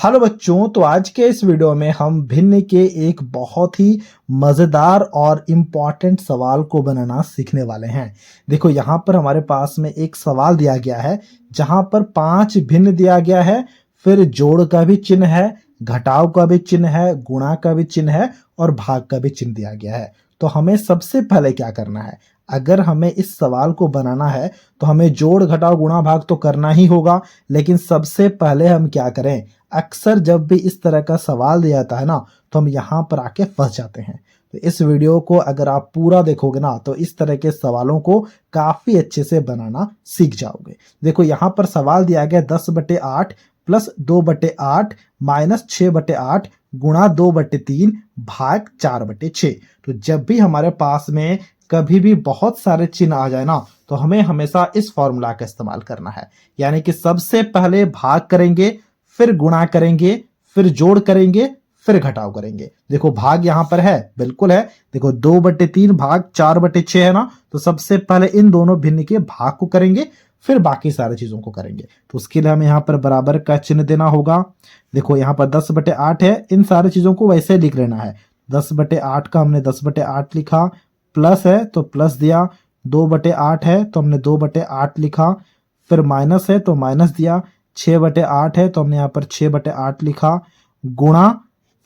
Hello बच्चों, तो आज के इस वीडियो में हम भिन्न के एक बहुत ही मज़ेदार और इम्पॉर्टेंट सवाल को बनाना सीखने वाले हैं। देखो यहाँ पर हमारे पास में एक सवाल दिया गया है जहाँ पर 5 भिन्न दिया गया है, फिर जोड़ का भी चिन्ह है, घटाव का भी चिन्ह है, गुणा का भी चिन्ह है और भाग का भी चिन्ह दिया गया है। तो हमें सबसे पहले क्या करना है, अगर हमें इस सवाल को बनाना है तो हमें जोड़ घटाव गुणा भाग तो करना ही होगा, लेकिन सबसे पहले हम क्या करें, अक्सर जब भी इस तरह का सवाल दिया जाता है ना तो हम यहाँ पर आके फंस जाते हैं। तो इस वीडियो को अगर आप पूरा देखोगे ना तो इस तरह के सवालों को काफी अच्छे से बनाना सीख जाओगे। देखो यहाँ पर सवाल दिया गया 10/8 प्लस 2/8 माइनस 6/8 गुणा 2/3 भाग 4/6। तो जब भी हमारे पास में कभी भी बहुत सारे चिन्ह आ जाए ना तो हमें हमेशा इस फॉर्मूला का इस्तेमाल करना है, यानी कि सबसे पहले भाग करेंगे, फिर गुणा करेंगे, फिर जोड़ करेंगे, फिर घटाव करेंगे। देखो भाग यहां पर है, बिल्कुल है। देखो 2/3 भाग 4/6 है ना, तो सबसे पहले इन दोनों भिन्न के भाग को करेंगे, फिर बाकी सारी चीजों को करेंगे। तो उसके लिए हमें यहाँ पर बराबर का चिन्ह देना होगा। देखो यहाँ पर 10/8 है, इन सारी चीजों को वैसे लिख लेना है। 10/8 का हमने 10/8 लिखा, प्लस है तो प्लस दिया, 2/8 है तो हमने 2/8 लिखा, फिर माइनस है तो माइनस दिया, 6/8 है तो हमने यहाँ पर 6/8 लिखा, गुणा,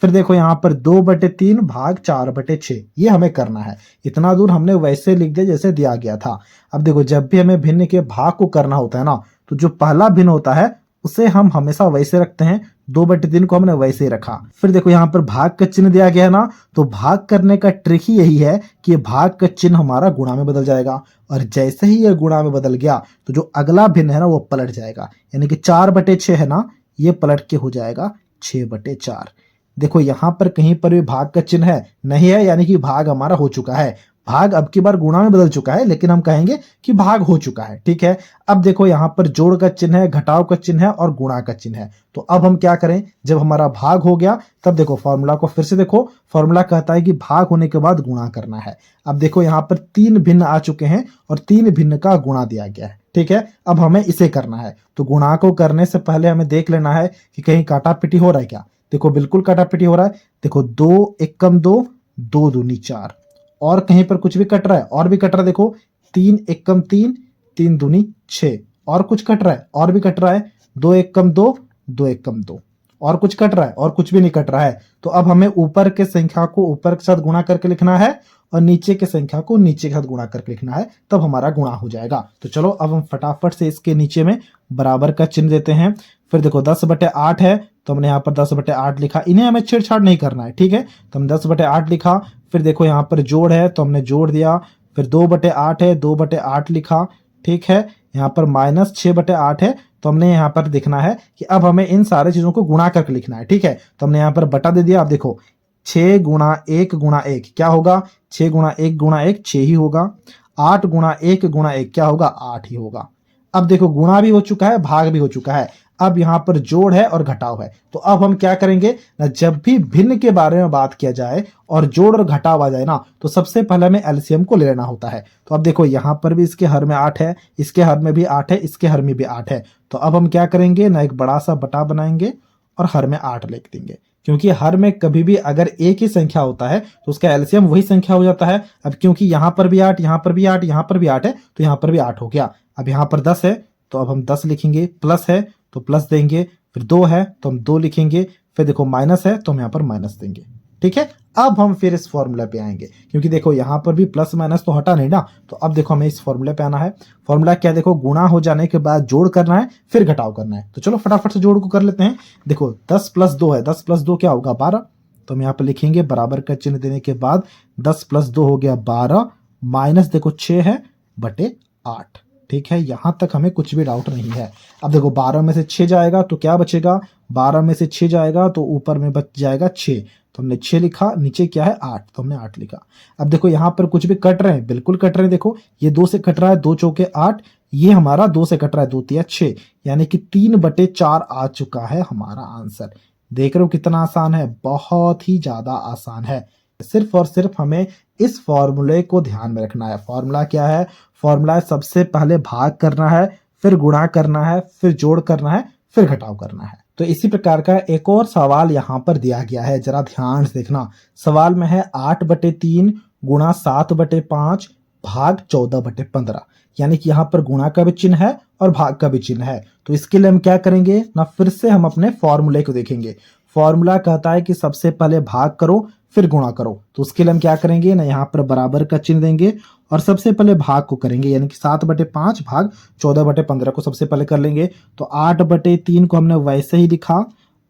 फिर देखो यहाँ पर 2/3 भाग 4/6, ये हमें करना है। इतना दूर हमने वैसे लिख दिया जैसे दिया गया था। अब देखो जब भी हमें भिन्न के भाग को करना होता है ना, तो जो पहला भिन्न होता है उसे हम हमेशा वैसे रखते हैं, 2/3 को हमने वैसे ही रखा। फिर देखो यहाँ पर भाग का चिन्ह दिया गया है ना, तो भाग करने का ट्रिक ही यही है कि भाग का चिन्ह हमारा गुणा में बदल जाएगा, और जैसे ही ये गुणा में बदल गया तो जो अगला भिन्न है ना वो पलट जाएगा, यानी कि 4/6 है ना, ये पलट के हो जाएगा 6/4। देखो यहाँ पर कहीं पर भी भाग का चिन्ह है नहीं है, यानी कि भाग हमारा हो चुका है। भाग अब की बार गुणा में बदल चुका है, लेकिन हम कहेंगे कि भाग हो चुका है, ठीक है। अब देखो यहाँ पर जोड़ का चिन्ह है, घटाव का चिन्ह है और गुणा का चिन्ह है। तो अब हम क्या करें, जब हमारा भाग हो गया तब देखो फॉर्मूला को फिर से देखो। फॉर्मूला कहता है कि भाग होने के बाद गुणा करना है। अब देखो यहाँ पर 3 भिन्न आ चुके हैं और 3 भिन्न का गुणा दिया गया है, ठीक है। अब हमें इसे करना है, तो गुणा को करने से पहले हमें देख लेना है कि कहीं काटा पिटी हो रहा है क्या। देखो बिल्कुल काटा पिटी हो रहा है। देखो 2 एकम 2, 2 दूनी 4, और कहीं पर कुछ भी कट रहा है, और भी कट रहा है। देखो 3 एकम 3, 3 दूनी 6, और कुछ कट रहा है, और भी कट रहा है। 2 एकम 2, 2 एकम 2, और कुछ कट रहा है, और कुछ भी नहीं कट रहा है। तो अब हमें ऊपर के संख्या को ऊपर के साथ गुणा करके लिखना है और नीचे के संख्या को नीचे के साथ गुणा करके लिखना है, तब हमारा गुणा हो जाएगा। तो चलो अब हम फटाफट से इसके नीचे में बराबर का चिन्ह देते हैं। फिर देखो 10/8 है तो हमने यहाँ पर 10/8 लिखा, इन्हें हमें छेड़छाड़ नहीं करना है, ठीक है। तो हम 10/8 लिखा, फिर देखो यहाँ पर जोड़ है तो हमने जोड़ दिया, फिर 2/8 है 2/8 लिखा, ठीक है। यहाँ पर माइनस 6/8 है तो हमने यहाँ पर देखना है कि अब हमें इन सारे चीजों को गुणा करके लिखना है, ठीक है। तो हमने यहाँ पर बटा दे दिया। अब देखो 6 गुणा 1 गुणा 1 क्या होगा, 6 गुणा 1 गुणा 1 6 ही होगा। 8 गुणा 1 गुणा 1 क्या होगा, 8 ही होगा। अब देखो गुणा भी हो चुका है, भाग भी हो चुका है, अब यहाँ पर जोड़ है और घटाव है। तो अब हम क्या करेंगे ना, जब भी भिन्न के बारे में बात किया जाए और जोड़ और घटाव आ जाए ना, तो सबसे पहले हमें एलसीएम को ले लेना होता है। तो अब देखो यहाँ पर भी इसके हर में 8 है, इसके हर में भी 8 है, इसके हर में भी 8 है। तो अब हम क्या करेंगे ना, एक बड़ा सा बटा बनाएंगे और हर में 8 लिख देंगे, क्योंकि हर में कभी भी अगर एक ही संख्या होता है तो उसका एलसीएम वही संख्या हो जाता है। अब क्योंकि यहाँ पर भी 8, यहाँ पर भी 8, यहाँ पर भी 8 है, तो यहाँ पर भी 8 हो गया। अब यहाँ पर 10 है तो अब हम 10 लिखेंगे, प्लस है तो प्लस देंगे, फिर 2 है तो हम 2 लिखेंगे, फिर देखो माइनस है तो हम यहाँ पर माइनस देंगे, ठीक है। अब हम फिर इस फॉर्मूला पे आएंगे, क्योंकि देखो यहाँ पर भी प्लस माइनस तो हटा नहीं ना, तो अब देखो हमें इस फॉर्मूले पे आना है। फॉर्मूला क्या, देखो गुणा हो जाने के बाद जोड़ करना है, फिर घटाव करना है। तो चलो फटाफट से जोड़ को कर लेते हैं। देखो 10 + 2 है, 10 + 2 क्या होगा, 12। तो हम यहाँ पर लिखेंगे बराबर का चिन्ह देने के बाद 10 + 2 हो गया 12, माइनस देखो 6 है बटे 8, ठीक है। यहां तक हमें कुछ भी डाउट नहीं है। अब देखो 12 में से 6 जाएगा तो क्या बचेगा, 12 में से 6 जाएगा तो ऊपर में बच जाएगा 6, तो हमने 6 लिखा, नीचे क्या है 8, तो हमने 8 लिखा। अब देखो यहाँ पर कुछ भी कट रहे हैं, बिल्कुल कट रहे हैं। देखो ये 2 से कट रहा है, 2 चौके 8, ये हमारा 2 से कट रहा है, 2 तिया 6, यानी कि 3/4 आ चुका है हमारा आंसर। देख रहे हो कितना आसान है, बहुत ही ज्यादा आसान है। सिर्फ और सिर्फ हमें इस फॉर्मूले को ध्यान में रखना है। फॉर्मूला क्या है, फॉर्मूला सबसे पहले भाग करना है, फिर गुणा करना है, फिर जोड़ करना है, फिर घटाव करना है। तो इसी प्रकार का एक और सवाल यहाँ पर दिया गया है, जरा ध्यान से देखना। सवाल में है 8/3 गुणा 7/5 भाग 14/15, यानी कि यहाँ पर गुणा का भी चिन्ह है और भाग का भी चिन्ह है। तो इसके लिए हम क्या करेंगे ना, फिर से हम अपने फॉर्मूले को देखेंगे। फॉर्मूला कहता है कि सबसे पहले भाग करो फिर गुणा करो। तो उसके लिए हम क्या करेंगे ना, यहाँ पर बराबर का चिन्ह देंगे और सबसे पहले भाग को करेंगे, यानी कि 7/5 भाग 14/15 को सबसे पहले कर लेंगे। तो 8/3 को हमने वैसे ही लिखा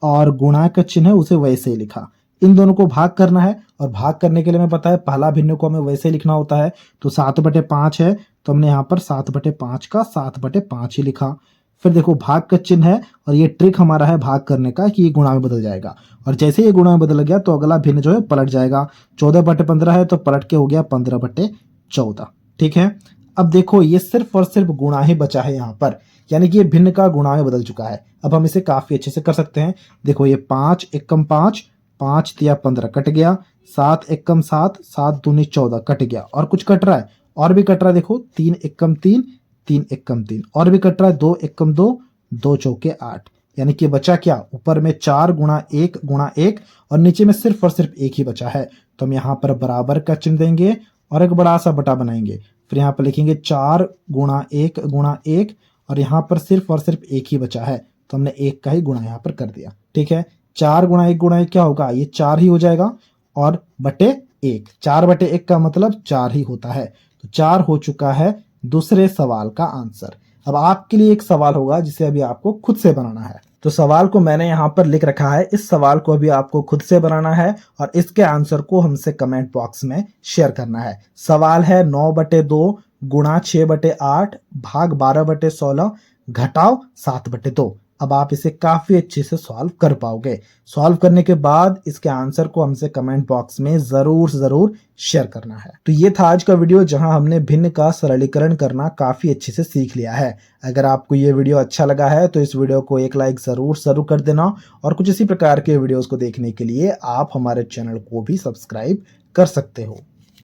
और गुणा का चिन्ह है उसे वैसे ही लिखा। इन दोनों को भाग करना है और भाग करने के लिए हमें पता है पहला भिन्न को हमें वैसे ही लिखना होता है। तो 7/5 है तो हमने यहाँ पर 7/5 का 7/5 ही लिखा। फिर देखो भाग का चिन्ह है और ये ट्रिक हमारा है भाग करने का कि ये गुणा में बदल जाएगा, और जैसे ये गुणा में बदल गया तो अगला भिन्न जो है पलट जाएगा। 14/15 है तो पलट के हो गया 15/14। ठीक है, अब देखो ये सिर्फ और सिर्फ गुणा ही बचा है यहाँ पर, यानी कि ये भिन्न का गुणा में बदल चुका है। अब हम इसे काफी अच्छे से कर सकते हैं। देखो ये 5 एकम 5, 5 तिया 15 कट गया, 7 एकम 7, 7 दूनी 14 कट गया, और कुछ कट रहा है और भी कट रहा है। देखो 3 एकम 3, 3 एकम 3 और भी कट रहा है, 2 एकम 2, 2 चौके 8, यानी कि बचा क्या, ऊपर में 4 गुणा 1 गुणा 1 और नीचे में सिर्फ और सिर्फ 1 ही बचा है। तो हम यहाँ पर बराबर का चिन्ह देंगे और एक बड़ा सा बटा बनाएंगे। फिर यहाँ पर लिखेंगे 4 गुणा 1 गुणा 1 और यहाँ पर सिर्फ और सिर्फ 1 ही बचा है, तो हमने 1 का ही गुणा यहाँ पर कर दिया। ठीक है, 4 गुणा 1 गुणा 1 क्या होगा, ये 4 ही हो जाएगा और बटे 1, 4/1 का मतलब 4 ही होता है। तो 4 हो चुका है दूसरे सवाल का आंसर। अब आपके लिए एक सवाल होगा जिसे अभी आपको खुद से बनाना है। तो सवाल को मैंने यहाँ पर लिख रखा है, इस सवाल को अभी आपको खुद से बनाना है और इसके आंसर को हमसे कमेंट बॉक्स में शेयर करना है। सवाल है 9/2 गुणा 6/8 भाग 12/16 घटाओ 7/2। अब आप इसे काफी अच्छे से सॉल्व कर पाओगे। सॉल्व करने के बाद इसके आंसर को हमसे कमेंट बॉक्स में जरूर शेयर करना है। तो ये था आज का वीडियो जहां हमने भिन्न का सरलीकरण करना काफी अच्छे से सीख लिया है। अगर आपको ये वीडियो अच्छा लगा है तो इस वीडियो को एक लाइक जरूर कर देना, और कुछ इसी प्रकार के वीडियोस को देखने के लिए आप हमारे चैनल को भी सब्सक्राइब कर सकते हो।